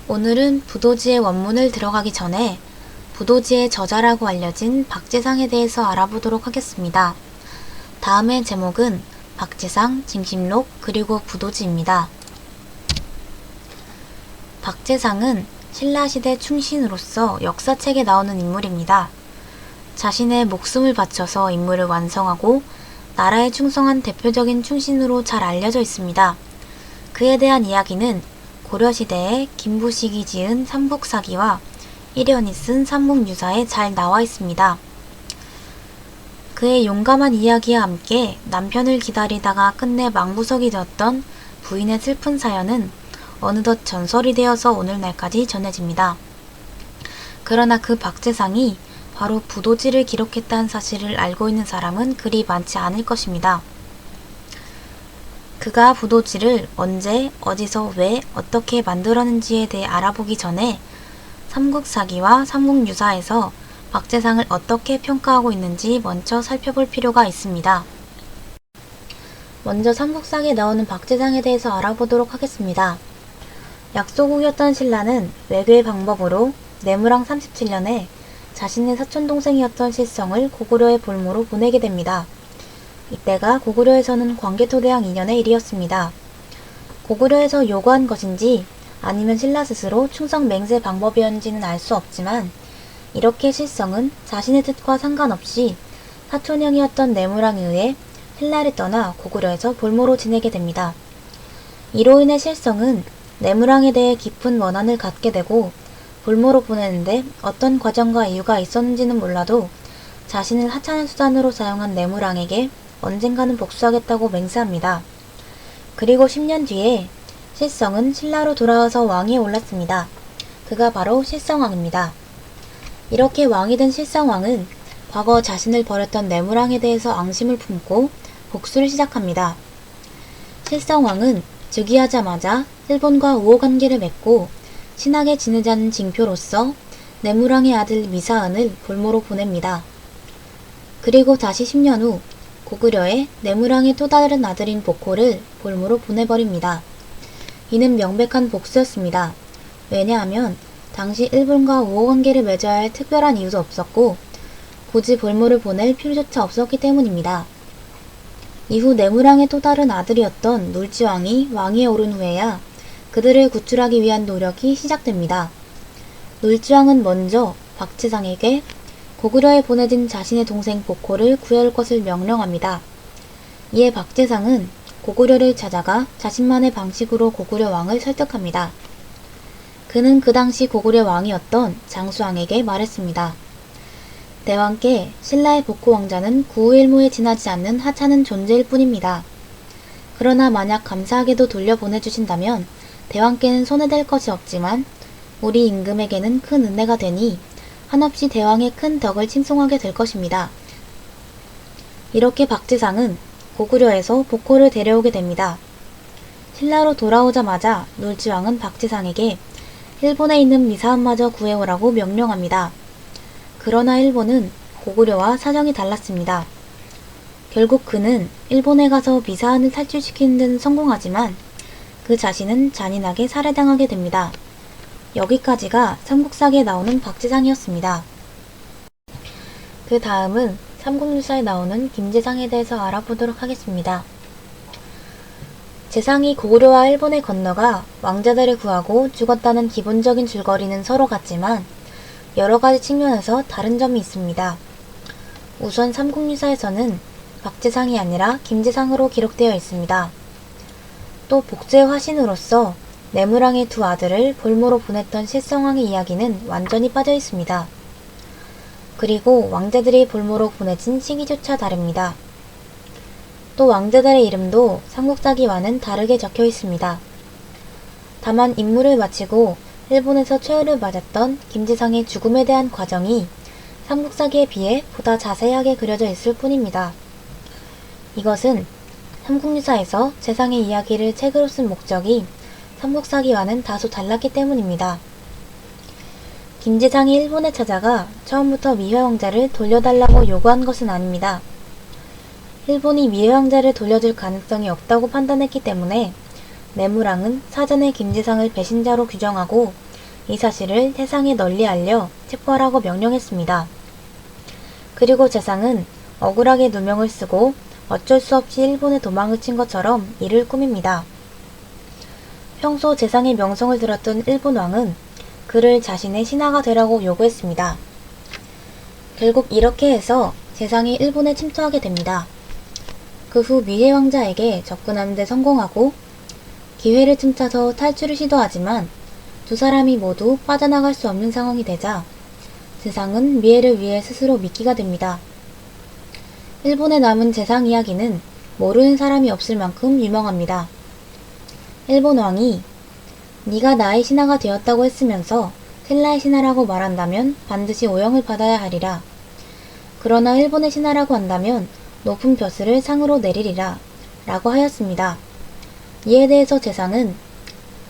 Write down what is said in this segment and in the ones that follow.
오늘은 부도지의 원문을 들어가기 전에 부도지의 저자라고 알려진 박재상에 대해서 알아보도록 하겠습니다. 다음의 제목은 박재상, 징심록, 그리고 부도지입니다. 박재상은 신라시대 충신으로서 역사책에 나오는 인물입니다. 자신의 목숨을 바쳐서 임무를 완성하고 나라에 충성한 대표적인 충신으로 잘 알려져 있습니다. 그에 대한 이야기는 고려시대에 김부식이 지은 삼국사기와 일현이 쓴 삼국유사에 잘 나와 있습니다. 그의 용감한 이야기와 함께 남편을 기다리다가 끝내 망부석이 되었던 부인의 슬픈 사연은 어느덧 전설이 되어서 오늘날까지 전해집니다. 그러나 그 박재상이 바로 부도지를 기록했다는 사실을 알고 있는 사람은 그리 많지 않을 것입니다. 그가 부도지를 언제, 어디서, 왜, 어떻게 만들었는지에 대해 알아보기 전에 삼국사기와 삼국유사에서 박재상을 어떻게 평가하고 있는지 먼저 살펴볼 필요가 있습니다. 먼저 삼국사기에 나오는 박재상에 대해서 알아보도록 하겠습니다. 약소국이었던 신라는 외교의 방법으로 내무랑 37년에 자신의 사촌동생이었던 실성을 고구려의 볼모로 보내게 됩니다. 이때가 고구려에서는 광개토대왕 2년의 일이었습니다. 고구려에서 요구한 것인지 아니면 신라 스스로 충성 맹세 방법이었는지는 알 수 없지만 이렇게 실성은 자신의 뜻과 상관없이 사촌형이었던 내무랑에 의해 신라를 떠나 고구려에서 볼모로 지내게 됩니다. 이로 인해 실성은 내무랑에 대해 깊은 원한을 갖게 되고 볼모로 보내는데 어떤 과정과 이유가 있었는지는 몰라도 자신을 하찮은 수단으로 사용한 내무랑에게 언젠가는 복수하겠다고 맹세합니다. 그리고 10년 뒤에 실성은 신라로 돌아와서 왕위에 올랐습니다. 그가 바로 실성왕입니다. 이렇게 왕이 된 실성왕은 과거 자신을 버렸던 내무랑에 대해서 앙심을 품고 복수를 시작합니다. 실성왕은 즉위하자마자 일본과 우호관계를 맺고 친하게 지내자는 징표로서 내무랑의 아들 미사은을 볼모로 보냅니다. 그리고 다시 10년 후 고구려에 내무랑의 또 다른 아들인 복호를 볼모로 보내버립니다. 이는 명백한 복수였습니다. 왜냐하면 당시 일본과 우호관계를 맺어야 할 특별한 이유도 없었고 굳이 볼모를 보낼 필요조차 없었기 때문입니다. 이후 내무랑의 또 다른 아들이었던 놀지왕이 왕위에 오른 후에야 그들을 구출하기 위한 노력이 시작됩니다. 놀지왕은 먼저 박재상에게 고구려에 보내진 자신의 동생 복호를 구해올 것을 명령합니다. 이에 박재상은 고구려를 찾아가 자신만의 방식으로 고구려 왕을 설득합니다. 그는 그 당시 고구려 왕이었던 장수왕에게 말했습니다. 대왕께 신라의 복호 왕자는 구우일모에 지나지 않는 하찮은 존재일 뿐입니다. 그러나 만약 감사하게도 돌려보내주신다면 대왕께는 손해될 것이 없지만 우리 임금에게는 큰 은혜가 되니 한없이 대왕의 큰 덕을 칭송하게 될 것입니다. 이렇게 박재상은 고구려에서 복호를 데려오게 됩니다. 신라로 돌아오자마자 놀지왕은 박재상에게 일본에 있는 미사은마저 구해오라고 명령합니다. 그러나 일본은 고구려와 사정이 달랐습니다. 결국 그는 일본에 가서 미사은을 탈출시키는 데는 성공하지만 그 자신은 잔인하게 살해당하게 됩니다. 여기까지가 삼국사기에 나오는 박재상이었습니다. 그 다음은 삼국유사에 나오는 김재상에 대해서 알아보도록 하겠습니다. 재상이 고구려와 일본에 건너가 왕자들을 구하고 죽었다는 기본적인 줄거리는 서로 같지만 여러가지 측면에서 다른 점이 있습니다. 우선 삼국유사에서는 박재상이 아니라 김재상으로 기록되어 있습니다. 또 복제의 화신으로서 내무랑의 두 아들을 볼모로 보냈던 실성왕의 이야기는 완전히 빠져 있습니다. 그리고 왕자들이 볼모로 보내진 시기조차 다릅니다. 또 왕자들의 이름도 삼국사기와는 다르게 적혀 있습니다. 다만 임무를 마치고 일본에서 최후를 맞았던 김재상의 죽음에 대한 과정이 삼국사기에 비해 보다 자세하게 그려져 있을 뿐입니다. 이것은 삼국유사에서 재상의 이야기를 책으로 쓴 목적이 삼국사기와는 다소 달랐기 때문입니다. 김재상이 일본에 찾아가 처음부터 미해왕자를 돌려달라고 요구한 것은 아닙니다. 일본이 미해왕자를 돌려줄 가능성이 없다고 판단했기 때문에 내무랑은 사전에 김재상을 배신자로 규정하고 이 사실을 세상에 널리 알려 체포하라고 명령했습니다. 그리고 재상은 억울하게 누명을 쓰고 어쩔 수 없이 일본에 도망을 친 것처럼 이를 꾸밉니다. 평소 재상의 명성을 들었던 일본 왕은 그를 자신의 신하가 되라고 요구했습니다. 결국 이렇게 해서 재상이 일본에 침투하게 됩니다. 그 후 미해 왕자에게 접근하는 데 성공하고 기회를 틈타서 탈출을 시도하지만 두 사람이 모두 빠져나갈 수 없는 상황이 되자 재상은 미해를 위해 스스로 미끼가 됩니다. 일본에 남은 재상 이야기는 모르는 사람이 없을 만큼 유명합니다. 일본 왕이 네가 나의 신하가 되었다고 했으면서 신라의 신하라고 말한다면 반드시 오형을 받아야 하리라. 그러나 일본의 신하라고 한다면 높은 벼슬을 상으로 내리리라 라고 하였습니다. 이에 대해서 재상은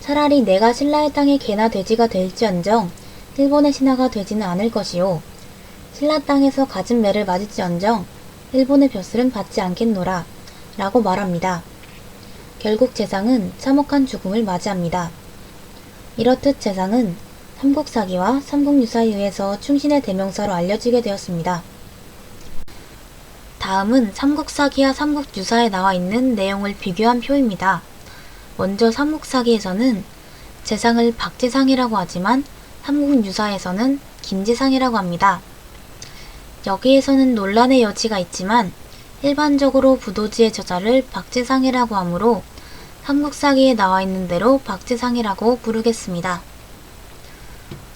차라리 내가 신라의 땅의 개나 돼지가 될지언정 일본의 신하가 되지는 않을 것이요. 신라 땅에서 가진 매를 맞을지언정 일본의 벼슬은 받지 않겠노라 라고 말합니다. 결국 재상은 참혹한 죽음을 맞이합니다. 이렇듯 재상은 삼국사기와 삼국유사에 의해서 충신의 대명사로 알려지게 되었습니다. 다음은 삼국사기와 삼국유사에 나와 있는 내용을 비교한 표입니다. 먼저 삼국사기에서는 재상을 박재상이라고 하지만 삼국유사에서는 김재상이라고 합니다. 여기에서는 논란의 여지가 있지만 일반적으로 부도지의 저자를 박재상이라고 하므로 삼국사기에 나와 있는 대로 박재상이라고 부르겠습니다.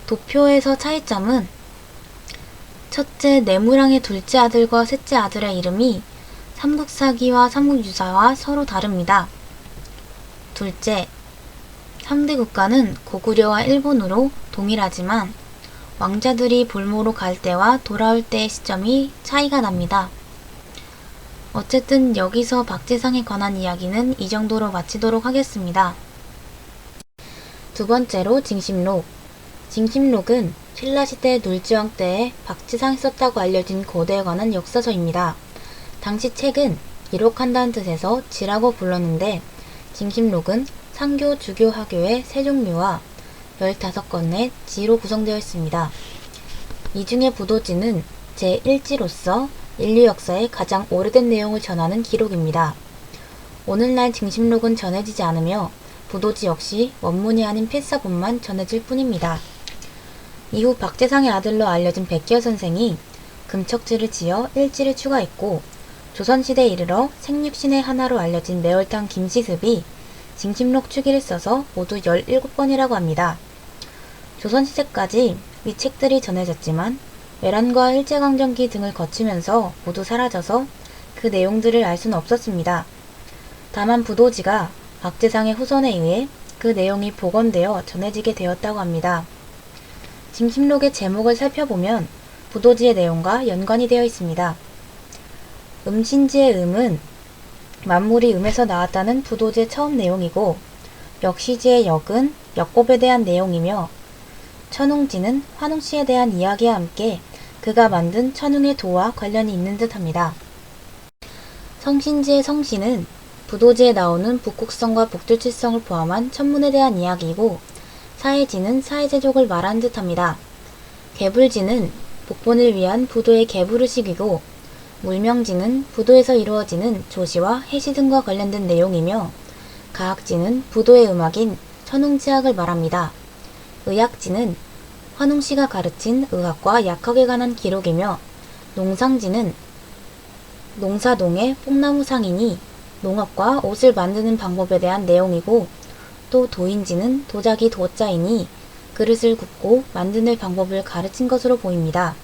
도표에서 차이점은 첫째 내무랑의 둘째 아들과 셋째 아들의 이름이 삼국사기와 삼국유사와 서로 다릅니다. 둘째, 상대 국가는 고구려와 일본으로 동일하지만 왕자들이 볼모로 갈 때와 돌아올 때의 시점이 차이가 납니다. 어쨌든 여기서 박재상에 관한 이야기는 이 정도로 마치도록 하겠습니다. 두 번째로 징심록. 징심록은 신라시대 눌지왕 때에 박재상이 썼다고 알려진 고대에 관한 역사서입니다. 당시 책은 기록한다는 뜻에서 지라고 불렀는데 징심록은 상교, 주교, 하교의 세 종류와 15건의 지로 구성되어 있습니다. 이 중에 부도지는 제1지로서 인류 역사의 가장 오래된 내용을 전하는 기록입니다. 오늘날 징심록은 전해지지 않으며 부도지 역시 원문이 아닌 필사본만 전해질 뿐입니다. 이후 박재상의 아들로 알려진 백기여 선생이 금척지를 지어 일지를 추가했고 조선시대에 이르러 생육신의 하나로 알려진 매월당 김시습이 징심록 추기를 써서 모두 17번이라고 합니다. 조선시대까지 이 책들이 전해졌지만 외란과 일제강점기 등을 거치면서 모두 사라져서 그 내용들을 알 수는 없었습니다. 다만 부도지가 박재상의 후손에 의해 그 내용이 복원되어 전해지게 되었다고 합니다. 징심록의 제목을 살펴보면 부도지의 내용과 연관이 되어 있습니다. 음신지의 음은 만물이 음에서 나왔다는 부도지의 처음 내용이고 역시지의 역은 역법에 대한 내용이며 천웅지는 환웅씨에 대한 이야기와 함께 그가 만든 천웅의 도와 관련이 있는 듯합니다. 성신지의 성씨는 부도지에 나오는 북국성과 북두칠성을 포함한 천문에 대한 이야기이고 사해지는 사해제족을 말하는 듯합니다. 개불지는 복본을 위한 부도의 개부르식이고 물명지는 부도에서 이루어지는 조시와 해시 등과 관련된 내용이며 가학지는 부도의 음악인 천웅지학을 말합니다. 의학지는 환웅씨가 가르친 의학과 약학에 관한 기록이며 농상지는 농사동의 뽕나무 상인이 농업과 옷을 만드는 방법에 대한 내용이고 또 도인지는 도자기 도자이니 그릇을 굽고 만드는 방법을 가르친 것으로 보입니다.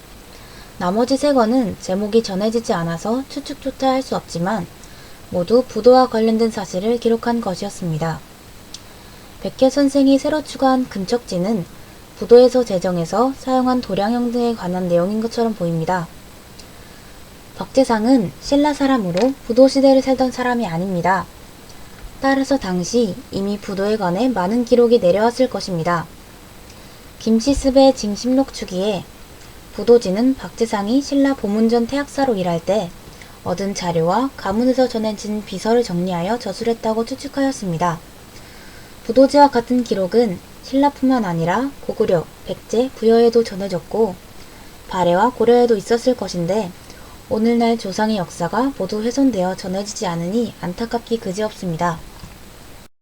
나머지 세 권은 제목이 전해지지 않아서 추측조차 할 수 없지만 모두 부도와 관련된 사실을 기록한 것이었습니다. 백혜 선생이 새로 추가한 금척지는 부도에서 제정해서 사용한 도량형 등에 관한 내용인 것처럼 보입니다. 박재상은 신라 사람으로 부도시대를 살던 사람이 아닙니다. 따라서 당시 이미 부도에 관해 많은 기록이 내려왔을 것입니다. 김시습의 징심록 추기에 부도지는 박재상이 신라 보문전 태학사로 일할 때 얻은 자료와 가문에서 전해진 비서를 정리하여 저술했다고 추측하였습니다. 부도지와 같은 기록은 신라뿐만 아니라 고구려, 백제, 부여에도 전해졌고 발해와 고려에도 있었을 것인데 오늘날 조상의 역사가 모두 훼손되어 전해지지 않으니 안타깝기 그지없습니다.